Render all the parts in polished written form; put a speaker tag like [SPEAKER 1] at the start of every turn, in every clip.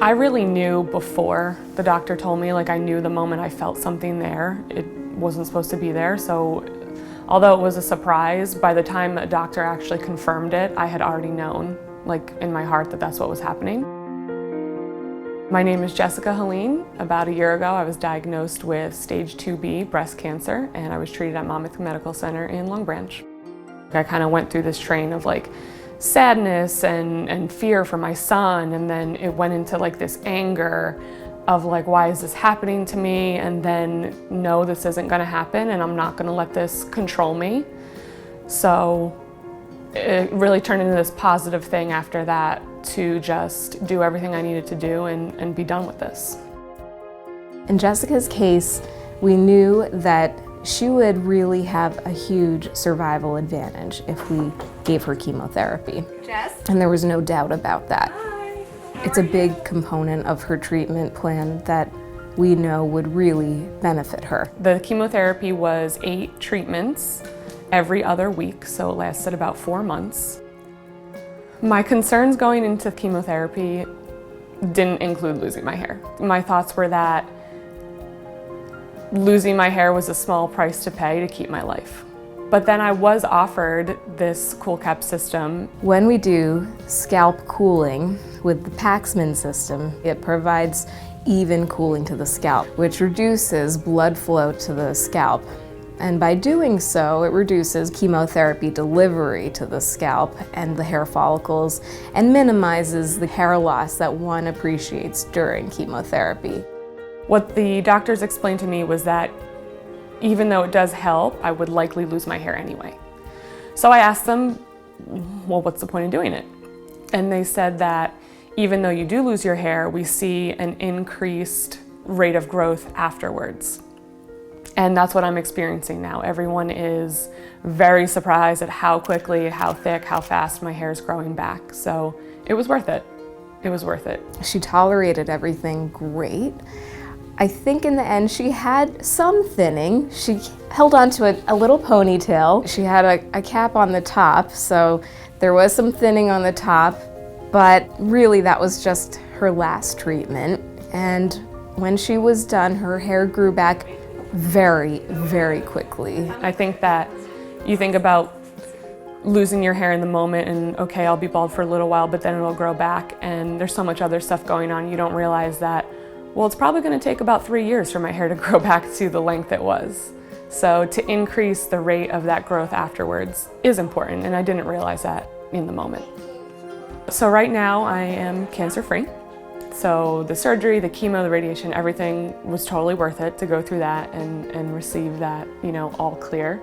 [SPEAKER 1] I really knew before the doctor told me, like I knew the moment I felt something there, it wasn't supposed to be there. So although it was a surprise, by the time a doctor actually confirmed it, I had already known, like in my heart, that that's what was happening. My name is Jessica Heline. About a year ago, I was diagnosed with stage 2B breast cancer, and I was treated at Monmouth Medical Center in Long Branch. I kind of went through this train of like sadness and fear for my son, and then it went into like this anger of like, why is this happening to me? And then, no, this isn't gonna happen, and I'm not gonna let this control me. So it really turned into this positive thing after that, to just do everything I needed to do and be done with this.
[SPEAKER 2] In Jessica's case, we knew that she would really have a huge survival advantage if we gave her chemotherapy.
[SPEAKER 3] Jess?
[SPEAKER 2] And there was no doubt about that.
[SPEAKER 3] Hi.
[SPEAKER 2] It's a big component of her treatment plan that we know would really benefit her.
[SPEAKER 1] The chemotherapy was 8 treatments every other week, so it lasted about 4 months. My concerns going into chemotherapy didn't include losing my hair. My thoughts were that losing my hair was a small price to pay to keep my life. But then I was offered this CoolCap system.
[SPEAKER 2] When we do scalp cooling with the Paxman system, it provides even cooling to the scalp, which reduces blood flow to the scalp. And by doing so, it reduces chemotherapy delivery to the scalp and the hair follicles and minimizes the hair loss that one appreciates during chemotherapy.
[SPEAKER 1] What the doctors explained to me was that even though it does help, I would likely lose my hair anyway. So I asked them, well, what's the point of doing it? And they said that even though you do lose your hair, we see an increased rate of growth afterwards. And that's what I'm experiencing now. Everyone is very surprised at how quickly, how thick, how fast my hair is growing back. So it was worth it. It was worth it.
[SPEAKER 2] She tolerated everything great. I think in the end she had some thinning. She held on to a little ponytail. She had a cap on the top, so there was some thinning on the top, but really that was just her last treatment. And when she was done, her hair grew back very, very quickly.
[SPEAKER 1] I think that you think about losing your hair in the moment and, okay, I'll be bald for a little while, but then it'll grow back, and there's so much other stuff going on. You don't realize that, well, it's probably going to take about 3 years for my hair to grow back to the length it was. So to increase the rate of that growth afterwards is important, and I didn't realize that in the moment. So right now I am cancer-free. So the surgery, the chemo, the radiation, everything was totally worth it to go through that and receive that, you know, all clear.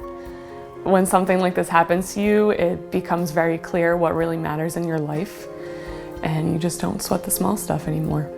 [SPEAKER 1] When something like this happens to you, it becomes very clear what really matters in your life, and you just don't sweat the small stuff anymore.